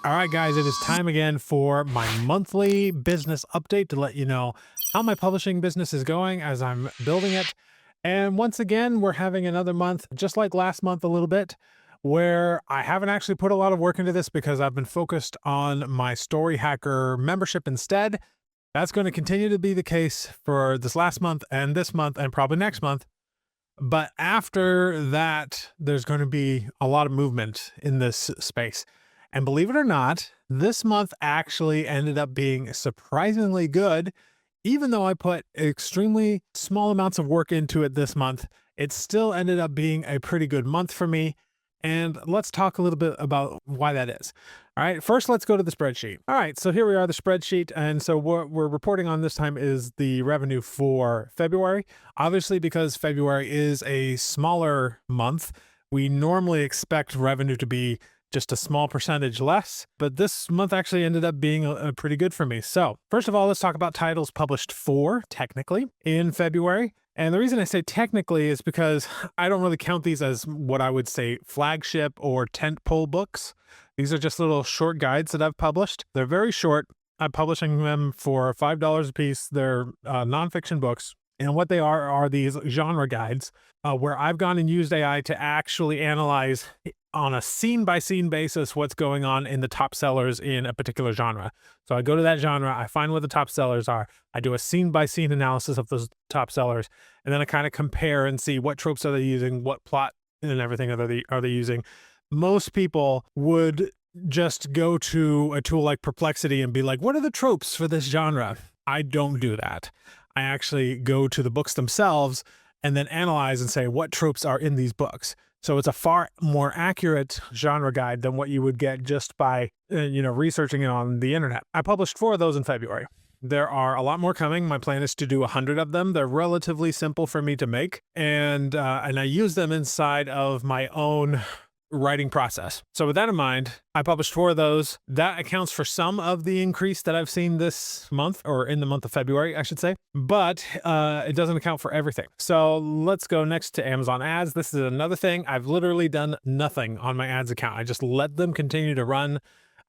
All right, guys, it is time again for my monthly business update to let you know how my publishing business is going as I'm building it. And once again, we're having another month, just like last month a little bit, where I haven't actually put a lot of work into this because I've been focused on my Story Hacker membership instead. That's going to continue to be the case for this last month and probably next month. But after that, there's going to be a lot of movement in this space. And believe it or not, this month actually ended up being surprisingly good. Even though I put extremely small amounts of work into it this month, it still ended up being a pretty good month for me. And let's talk a little bit about why that is. All right, first let's go to the spreadsheet. All right, so here we are, the spreadsheet. And so what we're reporting on this time is the revenue for February. Obviously, because February is a smaller month, we normally expect revenue to be just a small percentage less, but this month actually ended up being a pretty good for me. So first of all, let's talk about titles published for, technically, in February. And the reason I say technically is because I don't really count these as what I would say flagship or tentpole books. These are just little short guides that I've published. They're very short. I'm publishing them for $5 a piece. They're nonfiction books. And what they are these genre guides where I've gone and used AI to actually analyze on a scene-by-scene basis what's going on in the top sellers in a particular genre. So I go to that genre, I find what the top sellers are, I do a scene-by-scene analysis of those top sellers, and then I kind of compare and see what tropes are they using, what plot and everything are they using. Most people would just go to a tool like Perplexity and be like, what are the tropes for this genre? I don't do that. I actually go to the books themselves and then analyze and say what tropes are in these books. So it's a far more accurate genre guide than what you would get just by, researching it on the internet. I published 4 of those in February. There are a lot more coming. My plan is to do 100 of them. They're relatively simple for me to make, and I use them inside of my own writing process. So with that in mind, I published 4 of those. That accounts for some of the increase that I've seen this month, or in the month of February, I should say, but it doesn't account for everything. So let's go next to Amazon ads. This is another thing. I've literally done nothing on my ads account. I just let them continue to run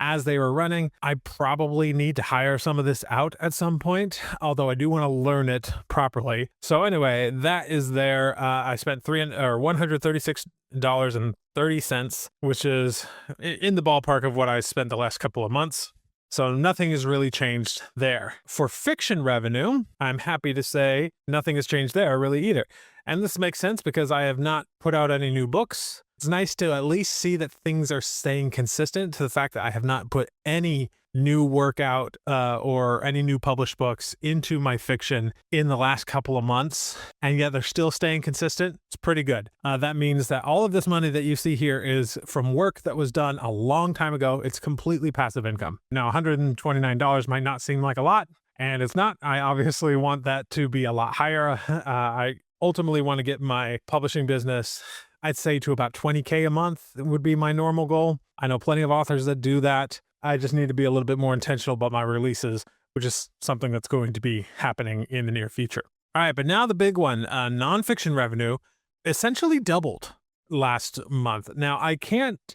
as they were running. I probably need to hire some of this out at some point, although I do want to learn it properly. So anyway, that is there. I spent $136.30, which is in the ballpark of what I spent the last couple of months. So nothing has really changed there. For fiction revenue, I'm happy to say nothing has changed there really either. And this makes sense because I have not put out any new books. It's nice to at least see that things are staying consistent to the fact that I have not put any new work out or any new published books into my fiction in the last couple of months, and yet they're still staying consistent. It's pretty good. That means that all of this money that you see here is from work that was done a long time ago. It's completely passive income. Now, $129 might not seem like a lot, and it's not. I obviously want that to be a lot higher. I ultimately want to get my publishing business, I'd say, to about 20K a month would be my normal goal. I know plenty of authors that do that. I just need to be a little bit more intentional about my releases, which is something that's going to be happening in the near future. All right, but now the big one, nonfiction revenue essentially doubled last month. Now, I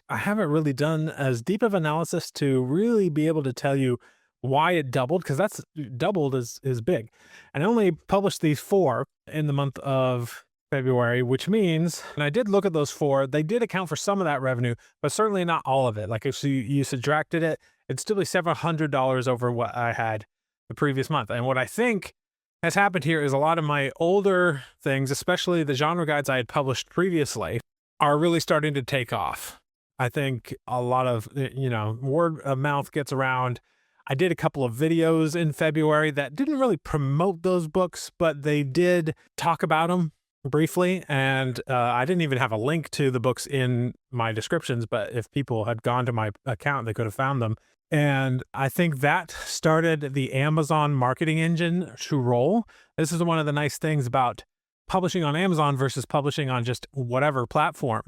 haven't really done as deep of analysis to really be able to tell you why it doubled, because that's doubled is big. And I only published these 4 in the month of February, which means, and I did look at those 4, they did account for some of that revenue, but certainly not all of it. Like if you subtracted it, it'd still be several $100s over what I had the previous month. And what I think has happened here is a lot of my older things, especially the genre guides I had published previously, are really starting to take off. I think a lot of, word of mouth gets around. I did a couple of videos in February that didn't really promote those books, but they did talk about them briefly, and I didn't even have a link to the books in my descriptions, but if people had gone to my account, they could have found them. And I think that started the Amazon marketing engine to roll. This is one of the nice things about publishing on Amazon versus publishing on just whatever platform,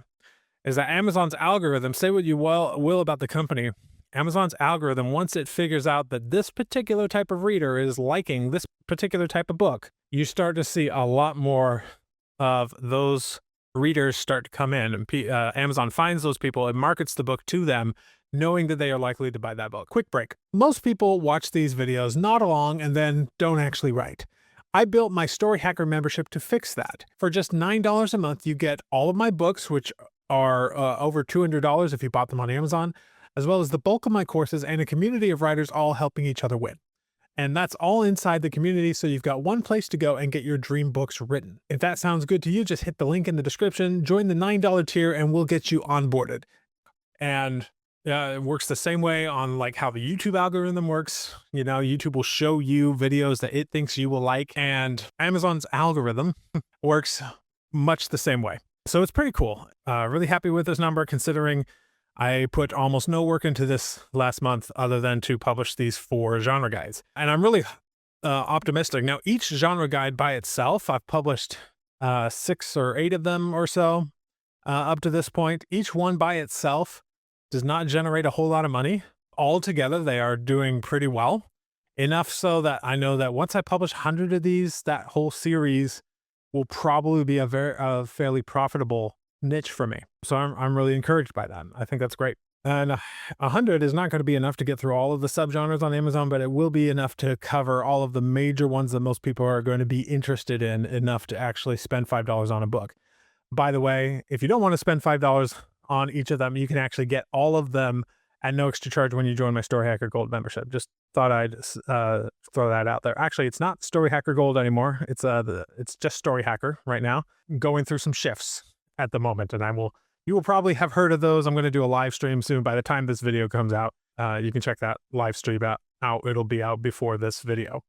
is that Amazon's algorithm, say what you will about the company, Amazon's algorithm, once it figures out that this particular type of reader is liking this particular type of book, you start to see a lot more of those readers start to come in. Amazon finds those people and markets the book to them knowing that they are likely to buy that book. Quick break. Most people watch these videos, nod along, and then don't actually write. I built my Story Hacker membership to fix that. For just $9 a month, you get all of my books, which are over $200 if you bought them on Amazon, as well as the bulk of my courses and a community of writers all helping each other win. And that's all inside the community, so you've got one place to go and get your dream books written. If that sounds good to you, just hit the link in the description, join the $9 tier, and we'll get you onboarded. And it works the same way on like how the YouTube algorithm works. You know, YouTube will show you videos that it thinks you will like, and Amazon's algorithm works much the same way. So it's pretty cool. Really happy with this number, considering I put almost no work into this last month other than to publish these 4 genre guides. And I'm really optimistic. Now, each genre guide by itself, I've published 6 or 8 of them or so up to this point. Each one by itself does not generate a whole lot of money. Altogether, they are doing pretty well. Enough so that I know that once I publish 100 of these, that whole series will probably be a fairly profitable niche for me. So I'm really encouraged by that. I think that's great. And 100 is not going to be enough to get through all of the subgenres on Amazon, but it will be enough to cover all of the major ones that most people are going to be interested in, enough to actually spend $5 on a book. By the way, if you don't want to spend $5 on each of them, you can actually get all of them at no extra charge when you join my Story Hacker Gold membership. Just thought I'd throw that out there. Actually, it's not Story Hacker Gold anymore. It's just Story Hacker right now, going through some shifts at the moment, and you will probably have heard of those. I'm going to do a live stream soon. By the time this video comes out, you can check that live stream out. It'll be out before this video.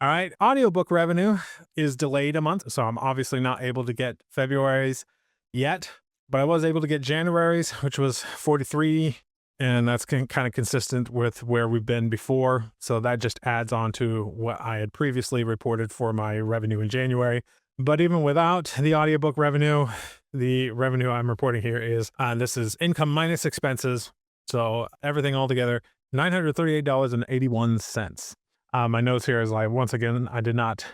All right, audiobook revenue is delayed a month, so I'm obviously not able to get February's yet, but I was able to get January's, which was 43, and that's kind of consistent with where we've been before. So that just adds on to what I had previously reported for my revenue in January. But even without the audiobook revenue, the revenue I'm reporting here is, this is income minus expenses. So everything all together, $938.81. My notes here is like, once again, I did not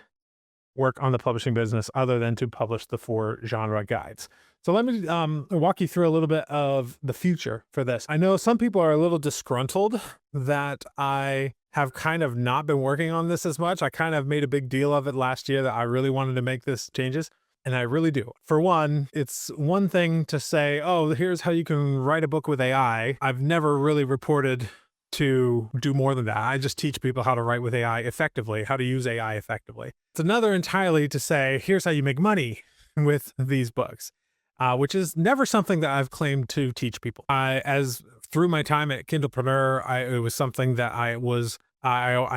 work on the publishing business other than to publish the 4 genre guides. So let me walk you through a little bit of the future for this. I know some people are a little disgruntled that I have kind of not been working on this as much. I kind of made a big deal of it last year that I really wanted to make this changes. And I really do. For one, it's one thing to say, oh, here's how you can write a book with AI. I've never really reported to do more than that. I just teach people how to write with AI effectively, how to use AI effectively. It's another entirely to say, here's how you make money with these books, which is never something that I've claimed to teach people. As through my time at Kindlepreneur, it was something that I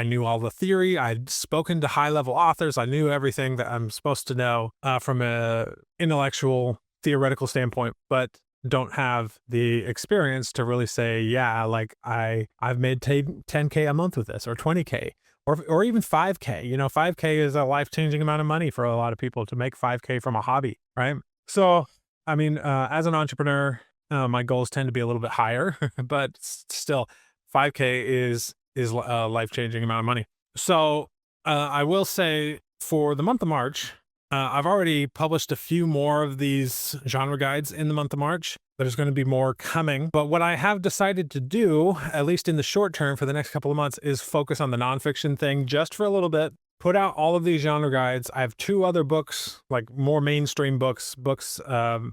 knew all the theory. I'd spoken to high-level authors. I knew everything that I'm supposed to know from an intellectual, theoretical standpoint, but don't have the experience to really say, yeah, like I've made 10K a month with this, or 20K, or even 5K. You know, 5K is a life-changing amount of money for a lot of people to make 5K from a hobby, right? So, I mean, as an entrepreneur, my goals tend to be a little bit higher, but still 5K is a life-changing amount of money. So I will say for the month of March, I've already published a few more of these genre guides in the month of March. There's going to be more coming. But what I have decided to do, at least in the short term for the next couple of months, is focus on the nonfiction thing just for a little bit. Put out all of these genre guides. I have 2 other books, like more mainstream books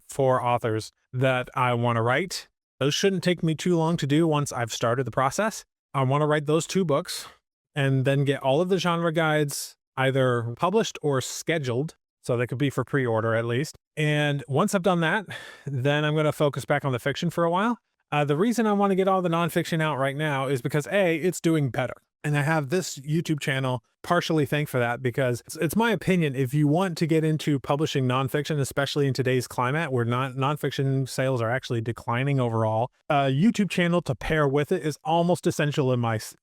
for authors that I want to write. Those shouldn't take me too long to do once I've started the process. I want to write those 2 books and then get all of the genre guides either published or scheduled, so they could be for pre-order at least. And once I've done that, then I'm going to focus back on the fiction for a while. The reason I want to get all the nonfiction out right now is because A, it's doing better. And I have this YouTube channel partially thanked for that, because it's my opinion, if you want to get into publishing nonfiction, especially in today's climate where nonfiction sales are actually declining overall, a YouTube channel to pair with it is almost essential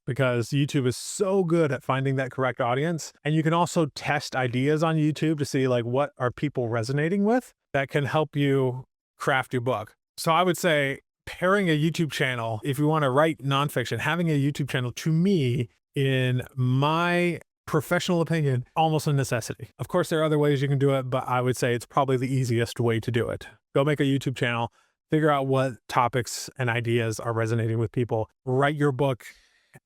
because YouTube is so good at finding that correct audience. And you can also test ideas on YouTube to see like what are people resonating with that can help you craft your book. So I would say pairing a YouTube channel, if you want to write nonfiction, having a YouTube channel, to me, in my professional opinion, almost a necessity. Of course, there are other ways you can do it, but I would say it's probably the easiest way to do it. Go make a YouTube channel, figure out what topics and ideas are resonating with people. Write your book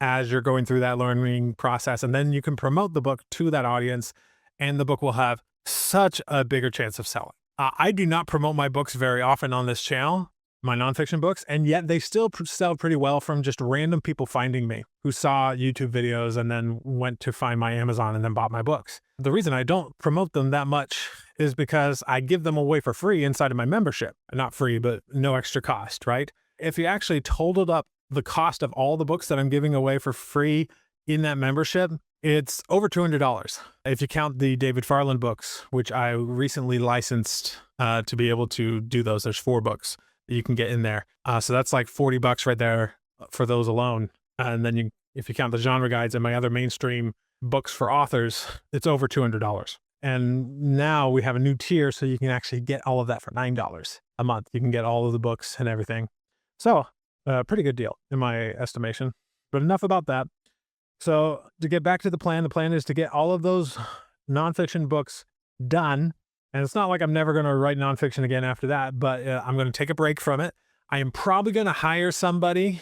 as you're going through that learning process, and then you can promote the book to that audience, and the book will have such a bigger chance of selling. I do not promote my books very often on this channel, my nonfiction books, and yet they still sell pretty well from just random people finding me who saw YouTube videos and then went to find my Amazon and then bought my books. The reason I don't promote them that much is because I give them away for free inside of my membership. Not free, but no extra cost, right? If you actually totaled up the cost of all the books that I'm giving away for free in that membership, it's over $200. If you count the David Farland books, which I recently licensed to be able to do those, there's 4 books that you can get in there. So that's like $40 right there for those alone. And then if you count the genre guides and my other mainstream books for authors, it's over $200. And now we have a new tier, so you can actually get all of that for $9 a month. You can get all of the books and everything. So pretty good deal in my estimation. But enough about that. So to get back to the plan is to get all of those nonfiction books done. And it's not like I'm never going to write nonfiction again after that, but I'm going to take a break from it. I am probably going to hire somebody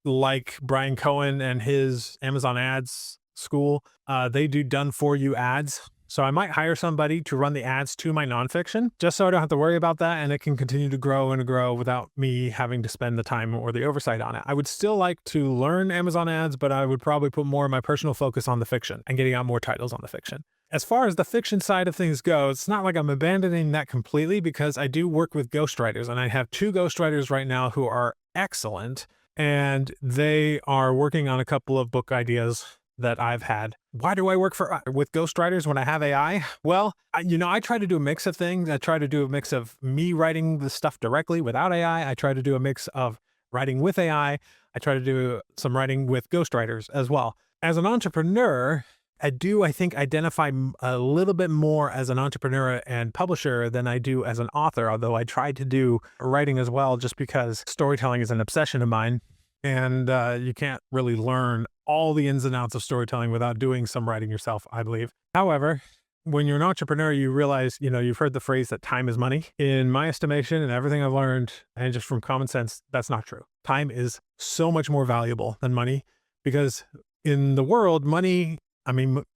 like Brian Cohen and his Amazon ads school. They do done for you ads. So I might hire somebody to run the ads to my nonfiction, just so I don't have to worry about that, and it can continue to grow and grow without me having to spend the time or the oversight on it. I would still like to learn Amazon ads, but I would probably put more of my personal focus on the fiction and getting out more titles on the fiction. As far as the fiction side of things go, it's not like I'm abandoning that completely, because I do work with ghostwriters, and I have 2 ghostwriters right now who are excellent, and they are working on a couple of book ideas that I've had. Why do I work with ghostwriters when I have AI? Well, I try to do a mix of things. I try to do a mix of me writing the stuff directly without AI. I try to do a mix of writing with AI. I try to do some writing with ghostwriters as well. As an entrepreneur, I think, identify a little bit more as an entrepreneur and publisher than I do as an author, although I try to do writing as well, just because storytelling is an obsession of mine. And you can't really learn all the ins and outs of storytelling without doing some writing yourself, I believe. However, when you're an entrepreneur, you realize, you've heard the phrase that time is money. In my estimation and everything I've learned, and just from common sense, that's not true. Time is so much more valuable than money, because in the world, money,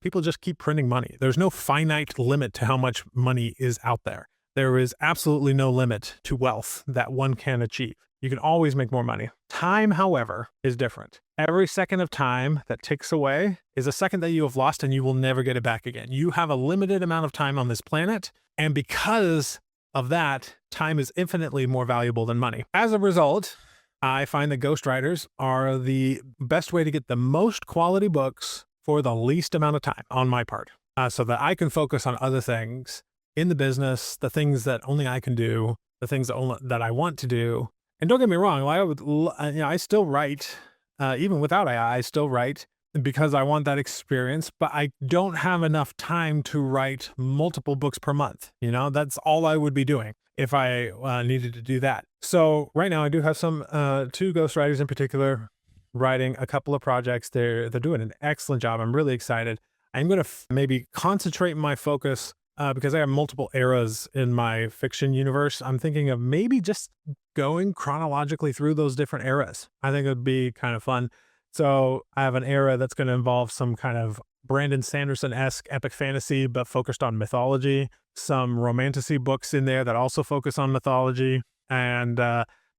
people just keep printing money. There's no finite limit to how much money is out there. There is absolutely no limit to wealth that one can achieve. You can always make more money. Time, however, is different. Every second of time that ticks away is a second that you have lost, and you will never get it back again. You have a limited amount of time on this planet, and because of that, time is infinitely more valuable than money. As a result, I find that ghostwriters are the best way to get the most quality books for the least amount of time on my part, so that I can focus on other things in the business, the things that only I can do, the things that I want to do. And don't get me wrong, I still write, even without AI, I still write because I want that experience, but I don't have enough time to write multiple books per month. That's all I would be doing if I needed to do that. So right now I do have some 2 ghostwriters in particular writing a couple of projects. They're doing an excellent job. I'm really excited. I'm going to maybe concentrate my focus because I have multiple eras in my fiction universe. I'm thinking of maybe just going chronologically through those different eras. I think it would be kind of fun. So I have an era that's going to involve some kind of Brandon Sanderson-esque epic fantasy, but focused on mythology, some romantasy books in there that also focus on mythology, and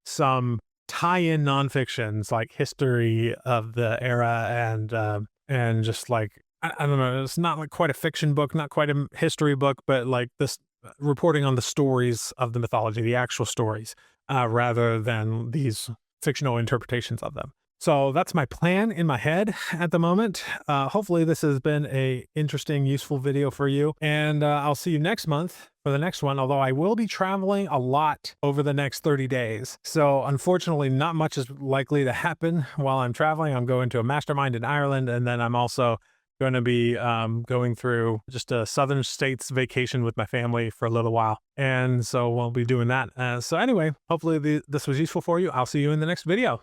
some tie-in nonfictions like history of the era and just like, I don't know, it's not like quite a fiction book, not quite a history book, but like this reporting on the stories of the mythology, the actual stories, rather than these fictional interpretations of them. So that's my plan in my head at the moment. Hopefully this has been a interesting, useful video for you. And I'll see you next month for the next one, although I will be traveling a lot over the next 30 days. So unfortunately, not much is likely to happen while I'm traveling. I'm going to a mastermind in Ireland, and then I'm also going to be going through just a southern states vacation with my family for a little while. And so we'll be doing that. So anyway, hopefully this was useful for you. I'll see you in the next video.